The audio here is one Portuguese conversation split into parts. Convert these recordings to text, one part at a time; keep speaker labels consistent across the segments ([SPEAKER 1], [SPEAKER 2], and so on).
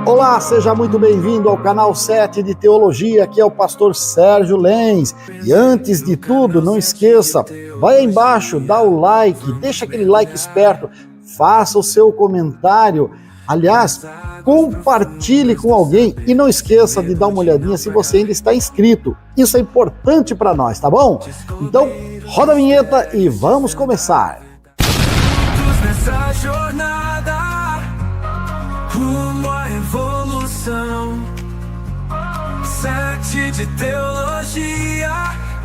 [SPEAKER 1] Olá, seja muito bem-vindo ao canal 7 de Teologia, aqui é o pastor Sérgio Lenz. E antes de tudo, não esqueça, vai aí embaixo, dá o like, deixa aquele like esperto, faça o seu comentário. Aliás, compartilhe com alguém e não esqueça de dar uma olhadinha se você ainda está inscrito. Isso é importante para nós, tá bom? Então, roda a vinheta e vamos começar.
[SPEAKER 2] Nessa jornada rumo à evolução, 7 de teologia,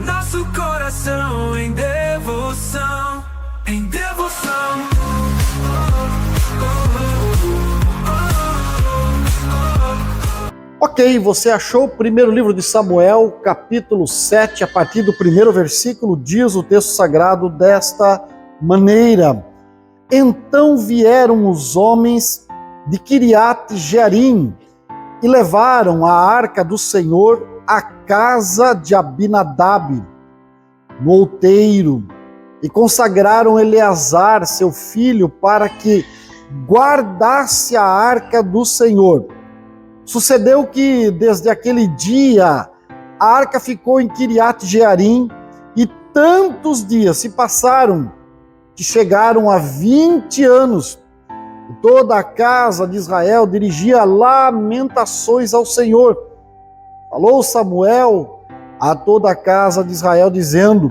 [SPEAKER 2] nosso coração em devoção, em devoção.
[SPEAKER 1] Ok, você achou o primeiro livro de Samuel, capítulo 7, a partir do primeiro versículo, diz o texto sagrado desta maneira: Então vieram os homens de Kiriat Jearim e levaram a arca do Senhor à casa de Abinadab, no outeiro, e consagraram Eleazar, seu filho, para que guardasse a arca do Senhor. Sucedeu que, desde aquele dia, a arca ficou em Kiriat Jearim, e tantos dias se passaram que chegaram a 20 anos. E toda a casa de Israel dirigia lamentações ao Senhor. Falou Samuel a toda a casa de Israel, dizendo: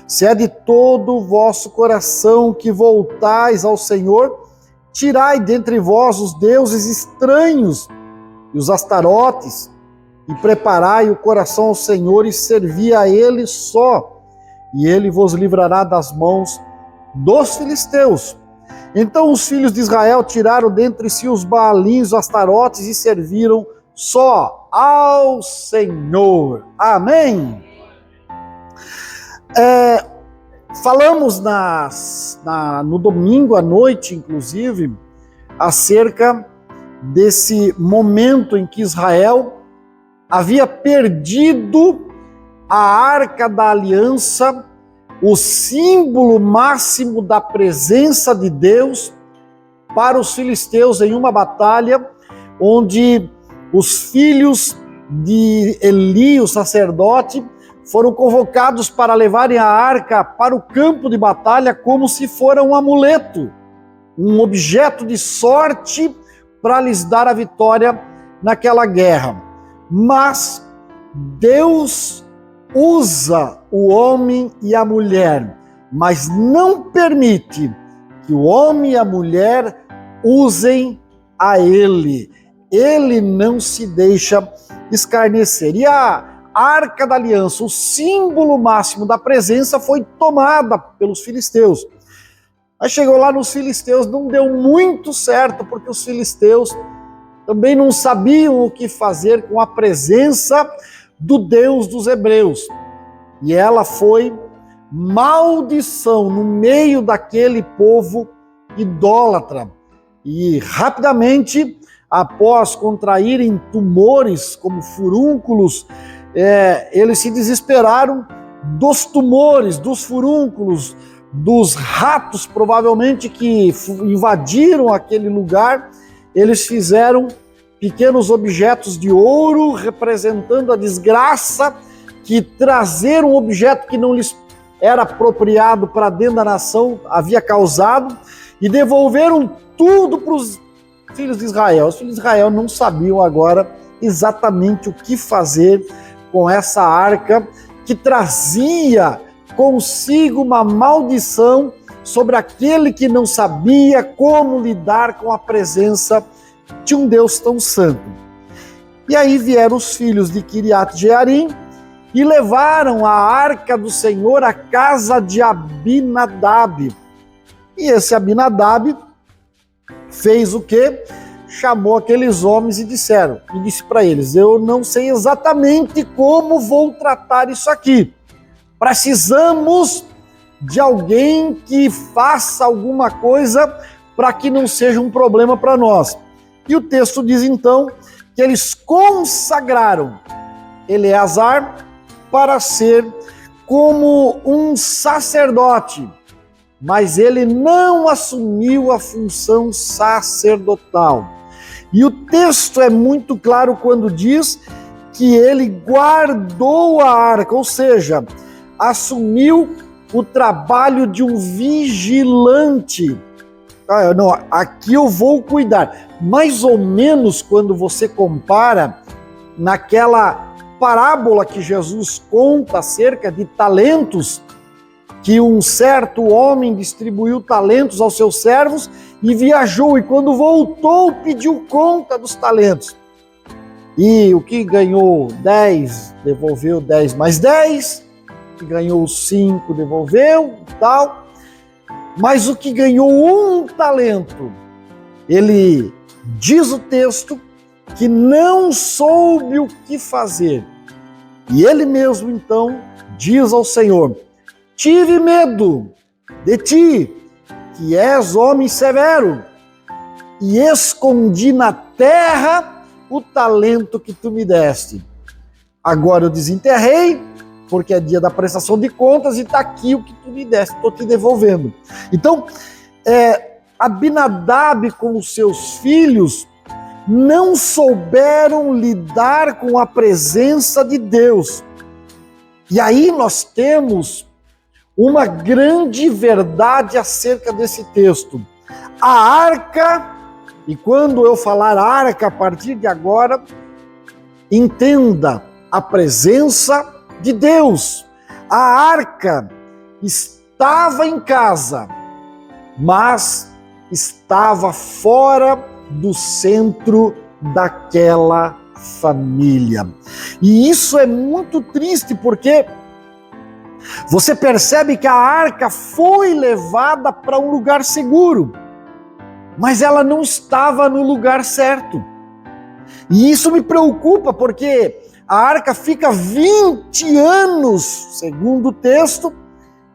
[SPEAKER 1] Se é de todo o vosso coração que voltais ao Senhor, tirai dentre vós os deuses estranhos e os astarotes, e preparai o coração ao Senhor e servi a Ele só, e Ele vos livrará das mãos dos filisteus. Então os filhos de Israel tiraram dentre si os baalins, os astarotes, e serviram só ao Senhor. Amém? Falamos no domingo à noite, inclusive, acerca desse momento em que Israel havia perdido a arca da aliança, o símbolo máximo da presença de Deus, para os filisteus em uma batalha onde os filhos de Eli, o sacerdote, foram convocados para levarem a arca para o campo de batalha como se fora um amuleto, um objeto de sorte para lhes dar a vitória naquela guerra. Mas Deus usa o homem e a mulher, mas não permite que o homem e a mulher usem a ele. Ele não se deixa escarnecer. E a arca da aliança, o símbolo máximo da presença, foi tomada pelos filisteus. Aí chegou lá nos filisteus, não deu muito certo, porque os filisteus também não sabiam o que fazer com a presença do Deus dos hebreus. E ela foi maldição no meio daquele povo idólatra. E rapidamente, após contraírem tumores como furúnculos, eles se desesperaram dos tumores, dos furúnculos, dos ratos, provavelmente, que invadiram aquele lugar. Eles fizeram pequenos objetos de ouro representando a desgraça que trazer um objeto que não lhes era apropriado para dentro da nação havia causado, e devolveram tudo para os filhos de Israel. Os filhos de Israel não sabiam agora exatamente o que fazer com essa arca que trazia consigo uma maldição sobre aquele que não sabia como lidar com a presença de um Deus tão santo. E aí vieram os filhos de Kiriat Jearim e levaram a arca do Senhor à casa de Abinadab. E esse Abinadab fez o quê? Chamou aqueles homens e disse para eles: eu não sei exatamente como vou tratar isso aqui. Precisamos de alguém que faça alguma coisa para que não seja um problema para nós. E o texto diz então que eles consagraram Eleazar para ser como um sacerdote, mas ele não assumiu a função sacerdotal. E o texto é muito claro quando diz que ele guardou a arca, ou seja, assumiu o trabalho de um vigilante. Não, aqui eu vou cuidar. Mais ou menos quando você compara naquela parábola que Jesus conta acerca de talentos, que um certo homem distribuiu talentos aos seus servos e viajou, e quando voltou pediu conta dos talentos. E o que ganhou 10, devolveu 10 mais 10, o que ganhou 5, devolveu, tal. Mas o que ganhou 1 talento, ele diz o texto que não soube o que fazer. E ele mesmo então diz ao Senhor: tive medo de ti, que és homem severo, e escondi na terra o talento que tu me deste. Agora eu desenterrei, porque é dia da prestação de contas, e está aqui o que tu me deste, estou te devolvendo. Então, Abinadab com os seus filhos não souberam lidar com a presença de Deus. E aí nós temos uma grande verdade acerca desse texto. A arca, e quando eu falar arca a partir de agora, entenda a presença de Deus. A arca estava em casa, mas estava fora do centro daquela família. E isso é muito triste, porque você percebe que a arca foi levada para um lugar seguro, mas ela não estava no lugar certo. E isso me preocupa, porque a arca fica 20 anos, segundo o texto,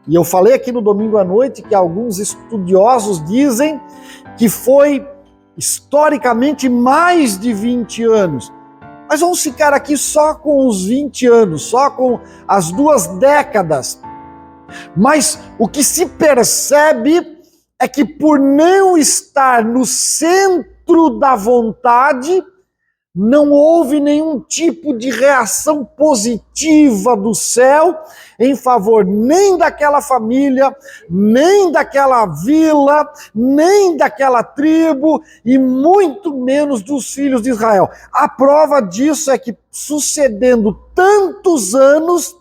[SPEAKER 1] e eu falei aqui no domingo à noite que alguns estudiosos dizem que foi historicamente mais de 20 anos. Mas vamos ficar aqui só com os 20 anos, só com as 2 décadas. Mas o que se percebe é que por não estar no centro da vontade, não houve nenhum tipo de reação positiva do céu em favor nem daquela família, nem daquela vila, nem daquela tribo, e muito menos dos filhos de Israel. A prova disso é que, sucedendo tantos anos,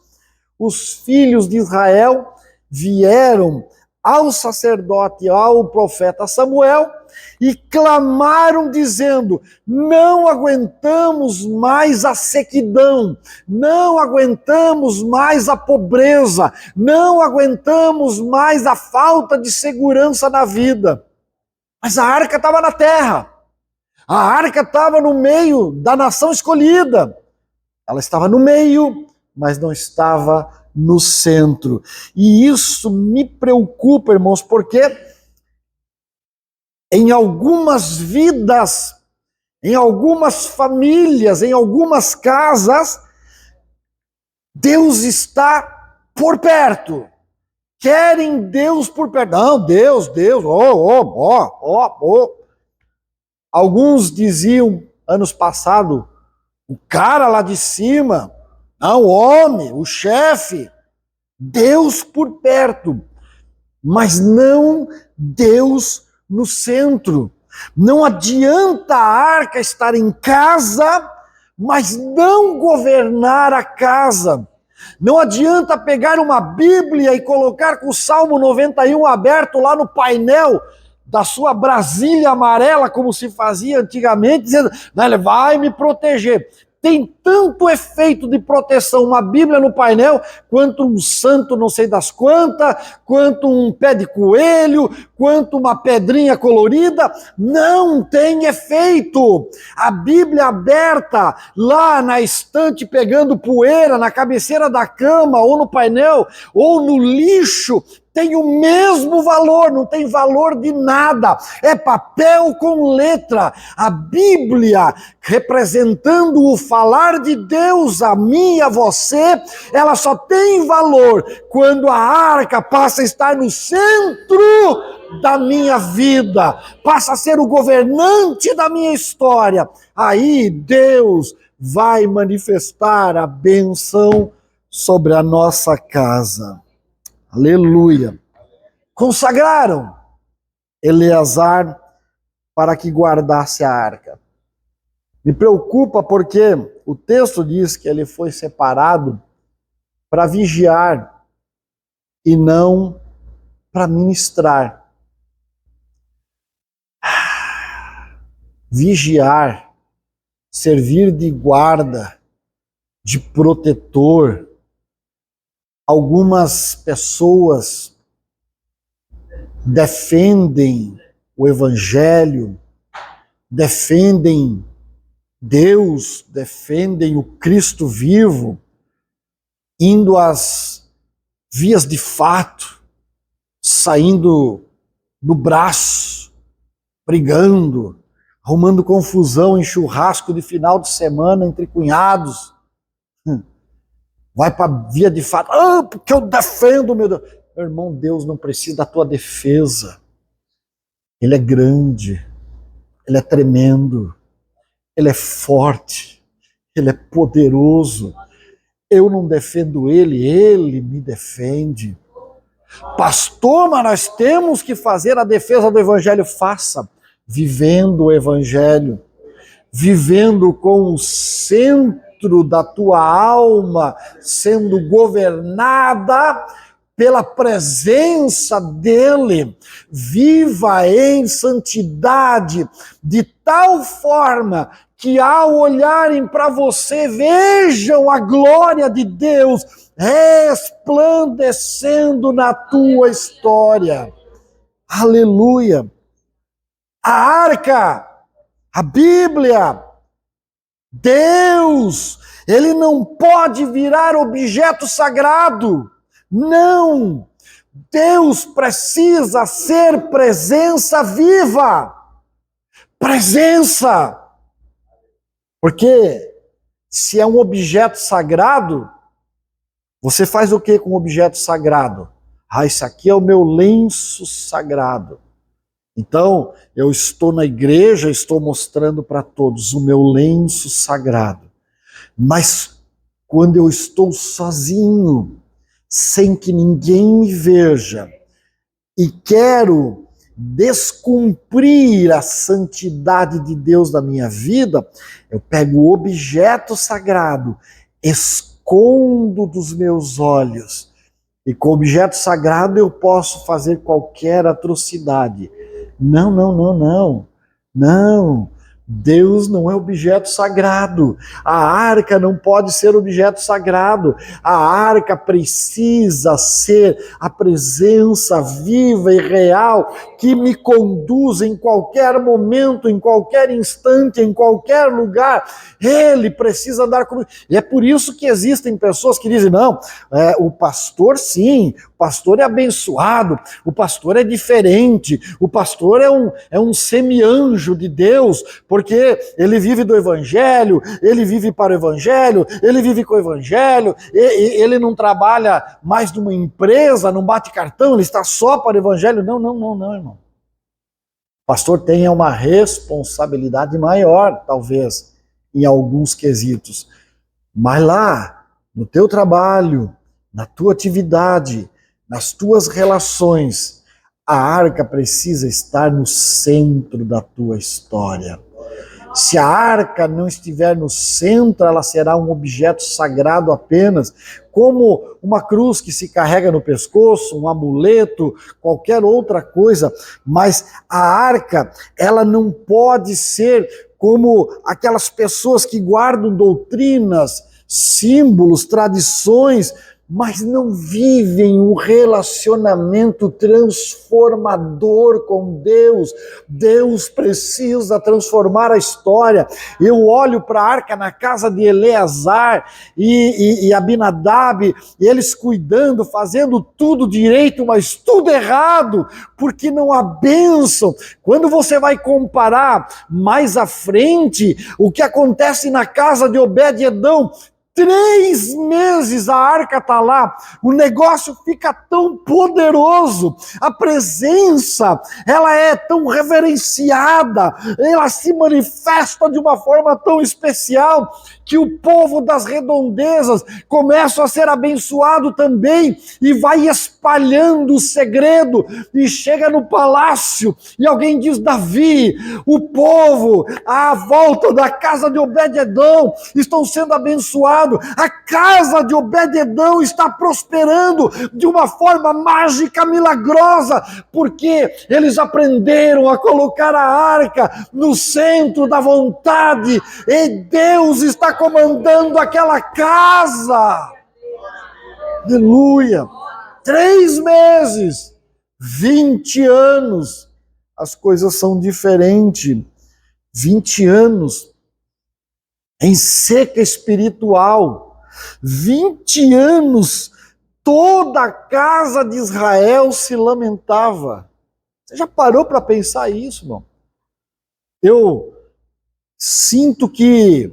[SPEAKER 1] os filhos de Israel vieram ao sacerdote, ao profeta Samuel, e clamaram dizendo: não aguentamos mais a sequidão, não aguentamos mais a pobreza, não aguentamos mais a falta de segurança na vida. Mas a arca estava na terra, a arca estava no meio da nação escolhida, ela estava no meio, mas não estava no centro. E isso me preocupa, irmãos, porque em algumas vidas, em algumas famílias, em algumas casas, Deus está por perto. Querem Deus por perto. Não, Deus, Alguns diziam, anos passados, o cara lá de cima, não, o homem, o chefe, Deus por perto, mas não Deus no centro. Não adianta a arca estar em casa, mas não governar a casa. Não adianta pegar uma Bíblia e colocar com o Salmo 91 aberto lá no painel da sua Brasília amarela, como se fazia antigamente, dizendo: não, ele vai me proteger. Tem tanto efeito de proteção uma Bíblia no painel, quanto um santo não sei das quantas, quanto um pé de coelho, quanto uma pedrinha colorida. Não tem efeito. A Bíblia aberta lá na estante, pegando poeira, na cabeceira da cama, ou no painel, ou no lixo, tem o mesmo valor, não tem valor de nada. É papel com letra. A Bíblia, representando o falar de Deus a mim e a você, ela só tem valor quando a arca passa a estar no centro da minha vida, passa a ser o governante da minha história. Aí Deus vai manifestar a bênção sobre a nossa casa. Aleluia. Consagraram Eleazar para que guardasse a arca. Me preocupa porque o texto diz que ele foi separado para vigiar e não para ministrar. Vigiar, servir de guarda, de protetor. Algumas pessoas defendem o Evangelho, defendem Deus, defendem o Cristo vivo, indo às vias de fato, saindo no braço, brigando, arrumando confusão em churrasco de final de semana entre cunhados. Vai para a via de fato, porque eu defendo, meu Deus. Meu irmão, Deus não precisa da tua defesa. Ele é grande, Ele é tremendo, Ele é forte, Ele é poderoso. Eu não defendo Ele, Ele me defende. Pastor, mas nós temos que fazer a defesa do Evangelho. Faça, vivendo o Evangelho, vivendo com o centro da tua alma sendo governada pela presença dele. Viva em santidade de tal forma que ao olharem para você vejam a glória de Deus resplandecendo na tua história. Aleluia! A arca, a Bíblia, Deus, ele não pode virar objeto sagrado. Não! Deus precisa ser presença viva. Presença! Porque se é um objeto sagrado, você faz o que com o objeto sagrado? Esse aqui é o meu lenço sagrado. Então, eu estou na igreja, estou mostrando para todos o meu lenço sagrado. Mas quando eu estou sozinho, sem que ninguém me veja, e quero descumprir a santidade de Deus da minha vida, eu pego o objeto sagrado, escondo dos meus olhos, e com o objeto sagrado eu posso fazer qualquer atrocidade. Não. Deus não é objeto sagrado. A arca não pode ser objeto sagrado. A arca precisa ser a presença viva e real que me conduz em qualquer momento, em qualquer instante, em qualquer lugar. Ele precisa andar comigo. E é por isso que existem pessoas que dizem, não, o pastor sim, o pastor é abençoado, o pastor é diferente, o pastor é um semi-anjo de Deus, porque ele vive do Evangelho, ele vive para o Evangelho, ele vive com o Evangelho, ele não trabalha mais numa empresa, não bate cartão, ele está só para o Evangelho. Não, irmão. O pastor tem uma responsabilidade maior, talvez, em alguns quesitos. Mas lá, no teu trabalho, na tua atividade, nas tuas relações, a arca precisa estar no centro da tua história. Se a arca não estiver no centro, ela será um objeto sagrado apenas, como uma cruz que se carrega no pescoço, um amuleto, qualquer outra coisa. Mas a arca, ela não pode ser como aquelas pessoas que guardam doutrinas, símbolos, tradições mas não vivem o relacionamento transformador com Deus. Deus precisa transformar a história. Eu olho para a arca na casa de Eleazar e Abinadab, e eles cuidando, fazendo tudo direito, mas tudo errado, porque não há bênção. Quando você vai comparar mais à frente, o que acontece na casa de Obed-edom, 3 meses a arca está lá, o negócio fica tão poderoso, a presença, ela é tão reverenciada, ela se manifesta de uma forma tão especial, que o povo das redondezas começa a ser abençoado também, e vai espalhando o segredo, e chega no palácio, e alguém diz: Davi, o povo à volta da casa de Obed-edom estão sendo abençoados, a casa de Obed-edom está prosperando de uma forma mágica, milagrosa, porque eles aprenderam a colocar a arca no centro da vontade, e Deus está comandando aquela casa. Aleluia! 3 meses, 20 anos, as coisas são diferentes. 20 anos em seca espiritual, 20 anos, toda a casa de Israel se lamentava. Você já parou para pensar isso, irmão? Eu sinto que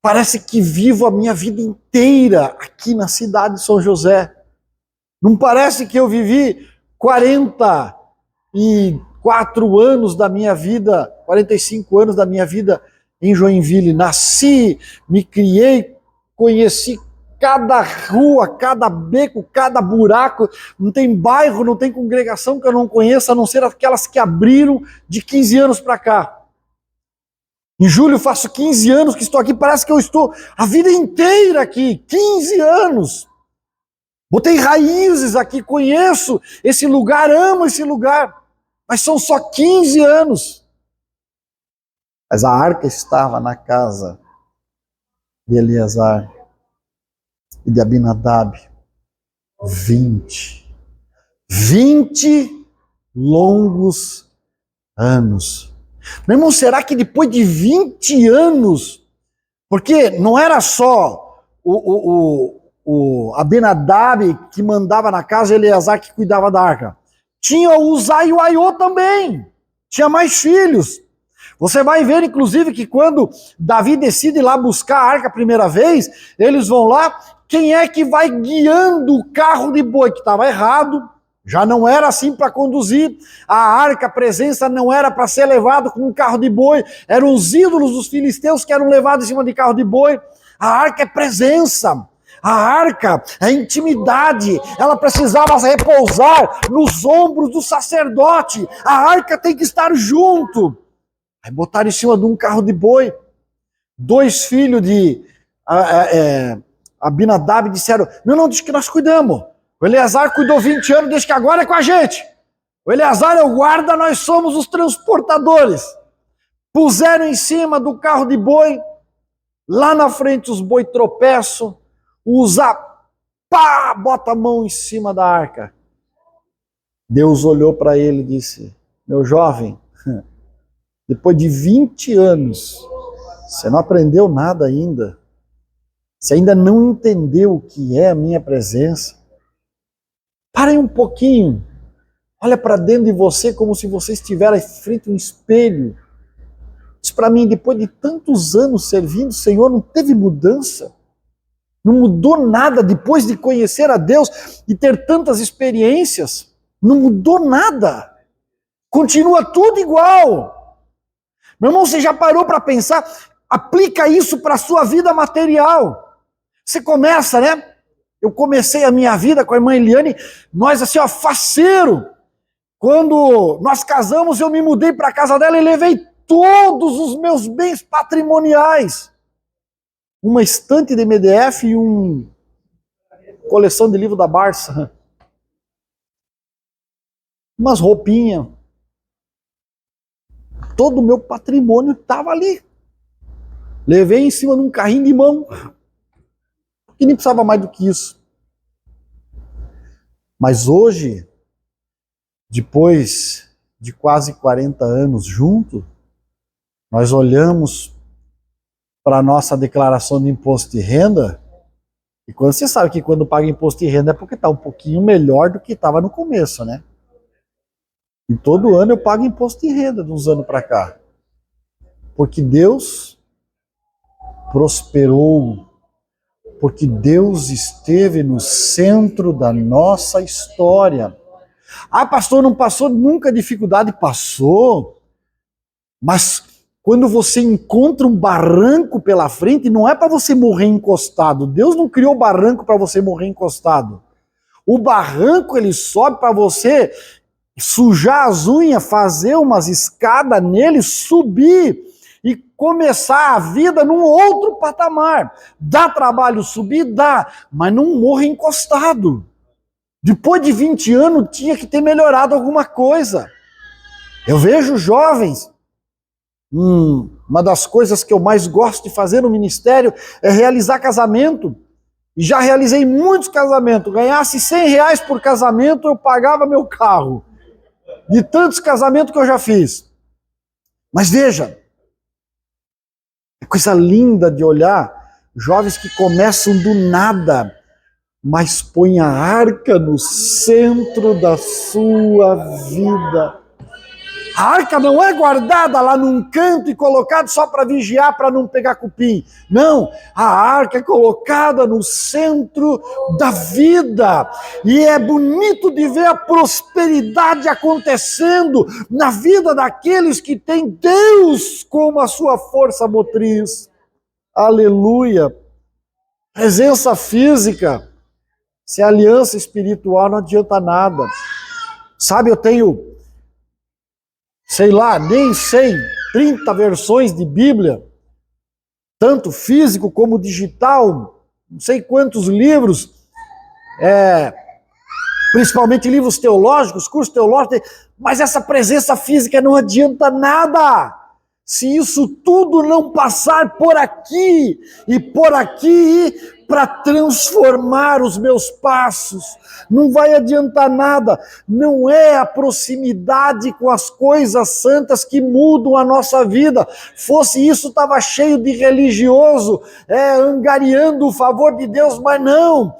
[SPEAKER 1] parece que vivo a minha vida inteira aqui na cidade de São José. Não parece que eu vivi 44 anos da minha vida, 45 anos da minha vida em Joinville. Nasci, me criei, conheci cada rua, cada beco, cada buraco. Não tem bairro, não tem congregação que eu não conheça, a não ser aquelas que abriram de 15 anos para cá. Em julho faço 15 anos que estou aqui, parece que eu estou a vida inteira aqui, 15 anos. Botei raízes aqui, conheço esse lugar, amo esse lugar, mas são só 15 anos. Mas a arca estava na casa de Eleazar e de Abinadab 20 longos anos. Meu irmão, será que depois de 20 anos, porque não era só o Abinadab que mandava na casa, Eleazar que cuidava da arca, tinha o Uzai e o Aiô também, tinha mais filhos. Você vai ver, inclusive, que quando Davi decide ir lá buscar a arca a primeira vez, eles vão lá, quem é que vai guiando o carro de boi? Que estava errado, já não era assim para conduzir, a arca, a presença não era para ser levado com um carro de boi, eram os ídolos dos filisteus que eram levados em cima de carro de boi. A arca é presença, a arca é intimidade, ela precisava repousar nos ombros do sacerdote, a arca tem que estar junto. Aí botaram em cima de um carro de boi. 2 filhos de Abinadab disseram: não, diz que nós cuidamos. O Eleazar cuidou 20 anos, deixa que agora é com a gente. O Eleazar é o guarda, nós somos os transportadores. Puseram em cima do carro de boi, lá na frente os boi tropeçam, Uzá, pá, bota a mão em cima da arca. Deus olhou para ele e disse: meu jovem, depois de 20 anos, você não aprendeu nada ainda. Você ainda não entendeu o que é a minha presença. Parem um pouquinho. Olha para dentro de você como se você estivesse frente a um espelho. Diz para mim, depois de tantos anos servindo o Senhor, não teve mudança? Não mudou nada depois de conhecer a Deus e ter tantas experiências? Não mudou nada. Continua tudo igual. Meu irmão, você já parou para pensar? Aplica isso para a sua vida material. Você começa, né? Eu comecei a minha vida com a irmã Eliane, nós assim, ó, faceiro. Quando nós casamos, eu me mudei para a casa dela e levei todos os meus bens patrimoniais. Uma estante de MDF e uma coleção de livro da Barça. Umas roupinhas. Todo o meu patrimônio estava ali. Levei em cima de um carrinho de mão. E nem precisava mais do que isso. Mas hoje, depois de quase 40 anos juntos, nós olhamos para a nossa declaração de imposto de renda, e quando você sabe que quando paga imposto de renda é porque está um pouquinho melhor do que estava no começo, né? E todo ano eu pago imposto de renda de uns anos para cá. Porque Deus prosperou, porque Deus esteve no centro da nossa história. Ah, pastor, não passou nunca dificuldade? Passou. Mas quando você encontra um barranco pela frente, não é para você morrer encostado. Deus não criou barranco para você morrer encostado. O barranco, ele sobe para você sujar as unhas, fazer umas escadas nele, subir e começar a vida num outro patamar. Dá trabalho subir? Dá, mas não morre encostado. Depois de 20 anos tinha que ter melhorado alguma coisa. Eu vejo jovens, uma das coisas que eu mais gosto de fazer no ministério é realizar casamento. E já realizei muitos casamentos. Ganhasse R$100 por casamento, eu pagava meu carro. De tantos casamentos que eu já fiz. Mas veja, é coisa linda de olhar jovens que começam do nada, mas põem a arca no centro da sua vida. A arca não é guardada lá num canto e colocada só para vigiar, para não pegar cupim. Não, a arca é colocada no centro da vida. E é bonito de ver a prosperidade acontecendo na vida daqueles que têm Deus como a sua força motriz. Aleluia. Presença física, sem aliança espiritual não adianta nada. Sabe, eu tenho, sei lá, nem sei, 30 versões de Bíblia, tanto físico como digital, não sei quantos livros, principalmente livros teológicos, cursos teológicos, mas essa presença física não adianta nada. Se isso tudo não passar por aqui e por aqui para transformar os meus passos, não vai adiantar nada. Não é a proximidade com as coisas santas que mudam a nossa vida. Fosse isso, estava cheio de religioso, angariando o favor de Deus, mas não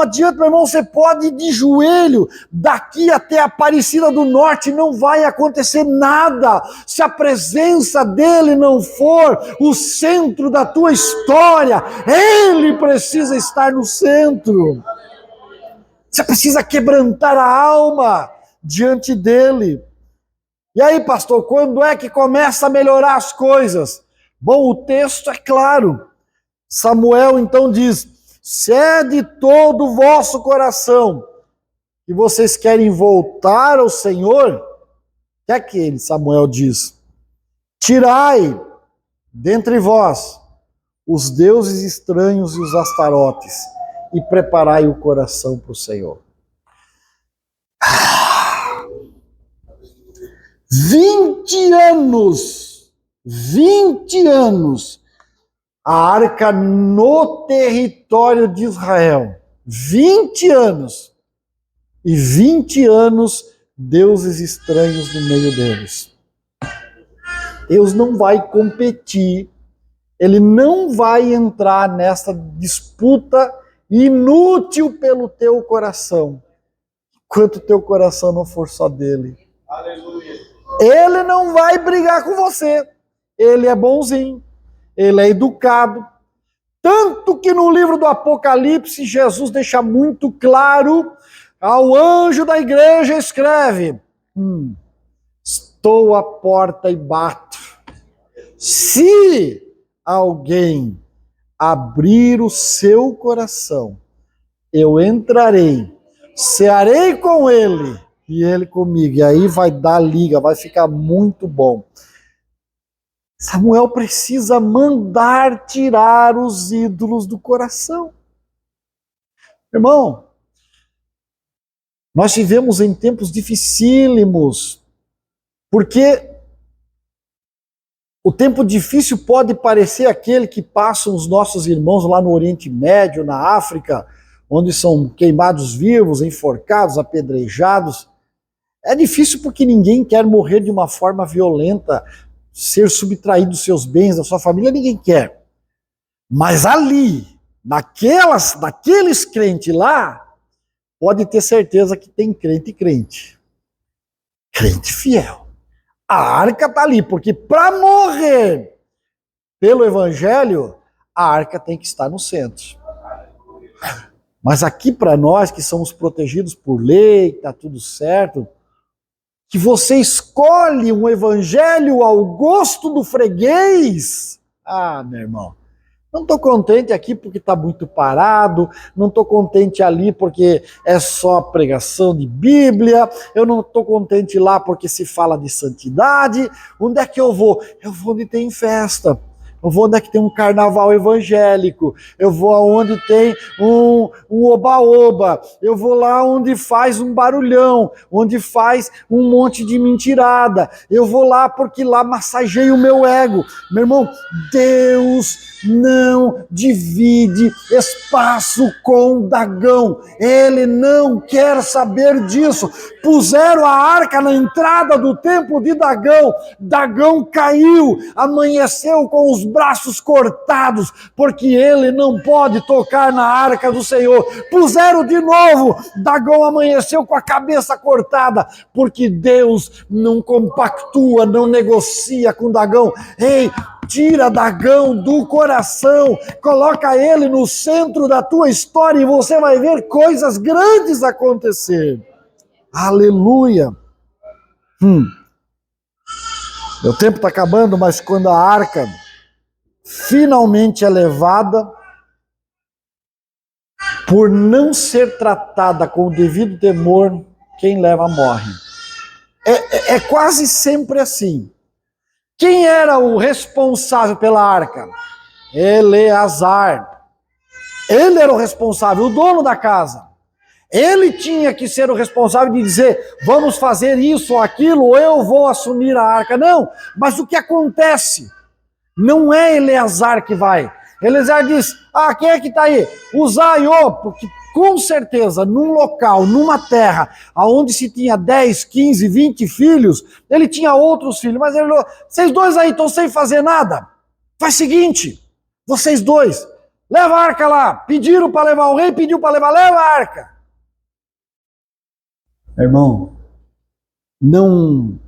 [SPEAKER 1] adianta, meu irmão. Você pode ir de joelho daqui até a Aparecida do Norte, não vai acontecer nada se a presença dele não for o centro da tua história. Ele precisa estar no centro. Você precisa quebrantar a alma diante dele. E aí, pastor, quando é que começa a melhorar as coisas? Bom, o texto é claro. Samuel então diz: se é de todo o vosso coração que vocês querem voltar ao Senhor, que é aquele, Samuel diz: tirai dentre vós os deuses estranhos e os astarotes, e preparai o coração para o Senhor. 20 anos, a arca no território de Israel. 20 anos. E 20 anos, deuses estranhos no meio deles. Deus não vai competir, ele não vai entrar nessa disputa inútil pelo teu coração, enquanto o teu coração não for só dele. Aleluia. Ele não vai brigar com você, ele é bonzinho, ele é educado, tanto que no livro do Apocalipse Jesus deixa muito claro, ao anjo da igreja escreve: estou à porta e bato, se alguém abrir o seu coração, eu entrarei, cearei com ele e ele comigo. E aí vai dar liga, vai ficar muito bom. Samuel precisa mandar tirar os ídolos do coração. Irmão, nós vivemos em tempos dificílimos, porque o tempo difícil pode parecer aquele que passam os nossos irmãos lá no Oriente Médio, na África, onde são queimados vivos, enforcados, apedrejados. É difícil porque ninguém quer morrer de uma forma violenta, ser subtraído dos seus bens, da sua família, ninguém quer. Mas ali, naqueles crentes lá, pode ter certeza que tem crente e crente. Crente fiel. A arca está ali, porque para morrer pelo evangelho, a arca tem que estar no centro. Mas aqui para nós que somos protegidos por lei, está tudo certo, que você escolhe um evangelho ao gosto do freguês. Ah, meu irmão, não estou contente aqui porque está muito parado, não estou contente ali porque é só pregação de Bíblia, eu não estou contente lá porque se fala de santidade. Onde é que eu vou? Eu vou onde tem festa. Eu vou onde é que tem um carnaval evangélico, eu vou aonde tem um oba-oba, eu vou lá onde faz um barulhão, onde faz um monte de mentirada, eu vou lá porque lá massageia o meu ego. Meu irmão, Deus não divide espaço com Dagão, ele não quer saber disso. Puseram a arca na entrada do templo de Dagão, Dagão caiu, amanheceu com os braços cortados, porque ele não pode tocar na arca do Senhor. Puseram de novo, Dagão amanheceu com a cabeça cortada, porque Deus não compactua, não negocia com Dagão. Ei, tira Dagão do coração, coloca ele no centro da tua história e você vai ver coisas grandes acontecer. Aleluia! Meu tempo está acabando, mas quando a arca finalmente é levada, por não ser tratada com o devido temor, quem leva morre. É quase sempre assim. Quem era o responsável pela arca? Eleazar. Ele era o responsável, o dono da casa. Ele tinha que ser o responsável de dizer, vamos fazer isso ou aquilo, ou eu vou assumir a arca. Não, mas o que acontece? Não é Eleazar que vai. Eleazar diz, quem é que está aí? Uzai-o, porque com certeza, num local, numa terra, onde se tinha 10, 15, 20 filhos, ele tinha outros filhos, mas ele falou, vocês dois aí estão sem fazer nada. Faz o seguinte, vocês dois, leva a arca lá. Pediram para levar, o rei pediu para levar, leva a arca. Irmão, não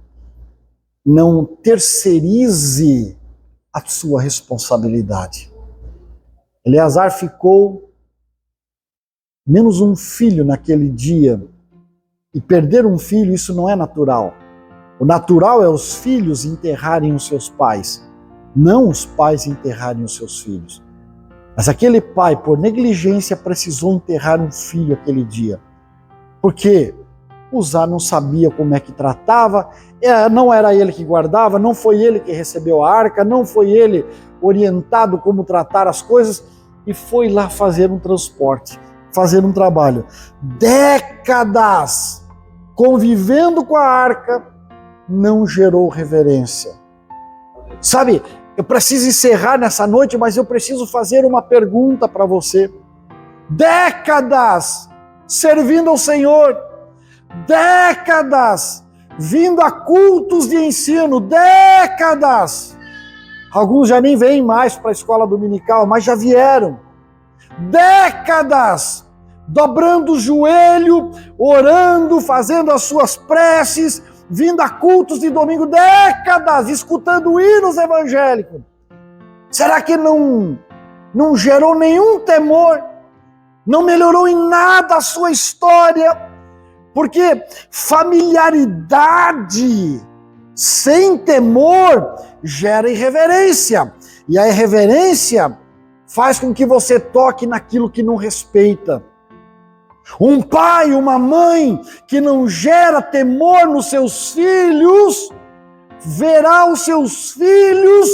[SPEAKER 1] terceirize a sua responsabilidade. Eleazar ficou menos um filho naquele dia. E perder um filho, isso não é natural. O natural é os filhos enterrarem os seus pais, não os pais enterrarem os seus filhos. Mas aquele pai, por negligência, precisou enterrar um filho aquele dia. Por quê? Uzá não sabia como é que tratava, não era ele que guardava, não foi ele que recebeu a arca, não foi ele orientado como tratar as coisas, e foi lá fazer um transporte, fazer um trabalho. Décadas convivendo com a arca, não gerou reverência. Sabe, eu preciso encerrar nessa noite, mas eu preciso fazer uma pergunta para você. Décadas servindo ao Senhor, décadas vindo a cultos de ensino, décadas. Alguns já nem vêm mais para a escola dominical, mas já vieram. Décadas dobrando o joelho, orando, fazendo as suas preces, vindo a cultos de domingo, décadas escutando hinos evangélicos. Será que não gerou nenhum temor? Não melhorou em nada a sua história? Porque familiaridade sem temor gera irreverência. E a irreverência faz com que você toque naquilo que não respeita. Um pai, uma mãe que não gera temor nos seus filhos, verá os seus filhos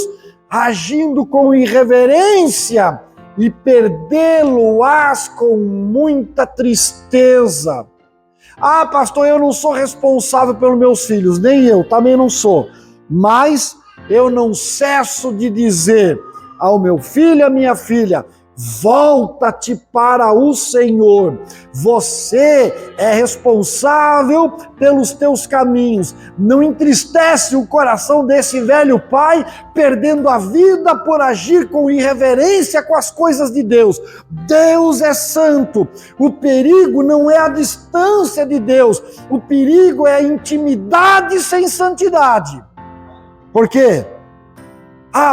[SPEAKER 1] agindo com irreverência e perdê-lo-ás com muita tristeza. Pastor, eu não sou responsável pelos meus filhos, nem eu, também não sou. Mas eu não cesso de dizer ao meu filho e à minha filha, volta-te para o Senhor. Você é responsável pelos teus caminhos. Não entristece o coração desse velho pai, perdendo a vida por agir com irreverência com as coisas de Deus. Deus é santo. O perigo não é a distância de Deus. O perigo é a intimidade sem santidade. Por quê?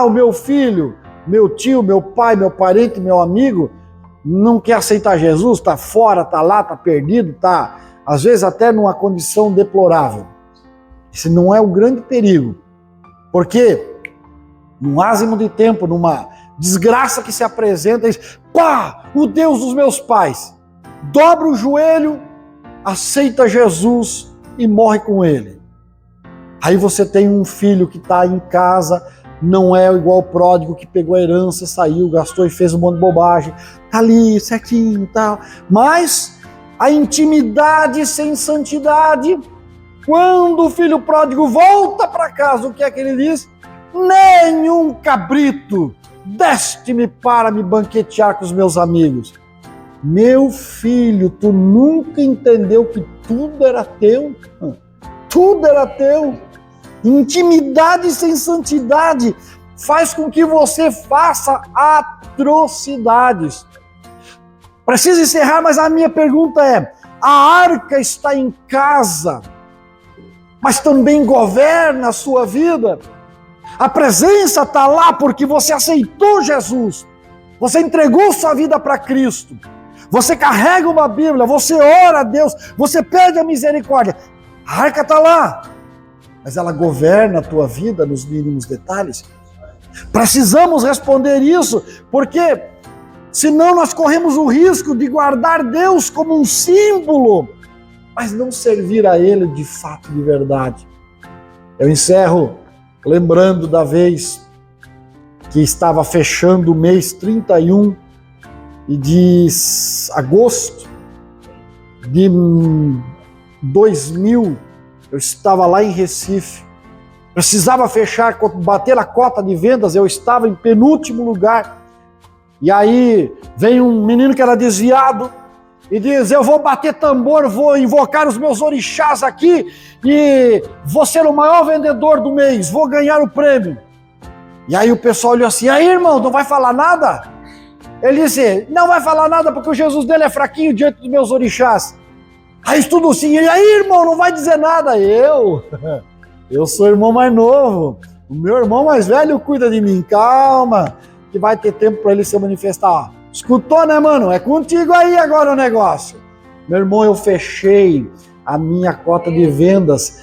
[SPEAKER 1] O meu filho, meu tio, meu pai, meu parente, meu amigo, não quer aceitar Jesus, está fora, está lá, está perdido, está às vezes até numa condição deplorável. Esse não é o grande perigo. Porque num ázimo de tempo, numa desgraça que se apresenta, diz, o Deus dos meus pais, dobra o joelho, aceita Jesus e morre com ele. Aí você tem um filho que está em casa, não é igual o pródigo que pegou a herança, saiu, gastou e fez um monte de bobagem. Tá ali, certinho e tal. Mas a intimidade sem santidade, quando o filho pródigo volta para casa, o que é que ele diz? Nenhum cabrito deste-me para me banquetear com os meus amigos. Meu filho, tu nunca entendeu que tudo era teu? Tudo era teu. Intimidade sem santidade faz com que você faça atrocidades. Preciso encerrar, mas a minha pergunta é: a arca está em casa, mas também governa a sua vida? A presença está lá porque você aceitou Jesus, você entregou sua vida para Cristo, você carrega uma Bíblia, você ora a Deus, você pede a misericórdia. A arca está lá, mas ela governa a tua vida nos mínimos detalhes? Precisamos responder isso, porque senão nós corremos o risco de guardar Deus como um símbolo, mas não servir a Ele de fato, de verdade. Eu encerro lembrando da vez que estava fechando o mês 31 e de agosto de 2000, eu estava lá em Recife, precisava fechar, bater a cota de vendas, eu estava em penúltimo lugar, e aí vem um menino que era desviado e diz, eu vou bater tambor, vou invocar os meus orixás aqui e vou ser o maior vendedor do mês, vou ganhar o prêmio. E aí o pessoal olhou assim, aí irmão, não vai falar nada? Ele disse, não vai falar nada porque o Jesus dele é fraquinho diante dos meus orixás. Aí tudo assim, e aí irmão, não vai dizer nada? Eu sou o irmão mais novo, o meu irmão mais velho cuida de mim, calma, que vai ter tempo para ele se manifestar. Escutou, né, mano? É contigo aí agora o negócio. Meu irmão, eu fechei a minha cota de vendas,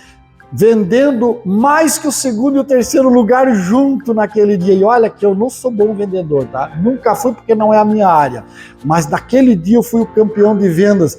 [SPEAKER 1] vendendo mais que o segundo e o terceiro lugar junto naquele dia. E olha que eu não sou bom vendedor, tá? Nunca fui porque não é a minha área. Mas naquele dia eu fui o campeão de vendas.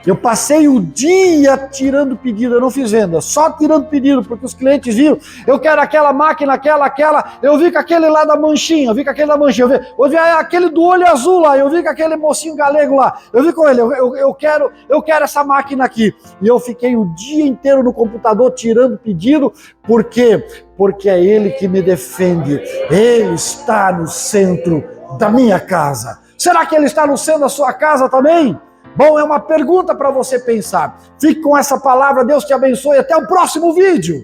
[SPEAKER 1] Eu passei o dia tirando pedido, eu não fiz venda, só tirando pedido, porque os clientes viram, eu quero aquela máquina, aquela, eu vi com aquele lá da manchinha, eu vi aquele do olho azul lá, eu vi com aquele mocinho galego lá, eu vi com ele, eu quero essa máquina aqui. E eu fiquei o dia inteiro no computador tirando pedido, por quê? Porque é Ele que me defende, Ele está no centro da minha casa. Será que Ele está no centro da sua casa também? Bom, é uma pergunta para você pensar. Fique com essa palavra, Deus te abençoe, até o próximo vídeo.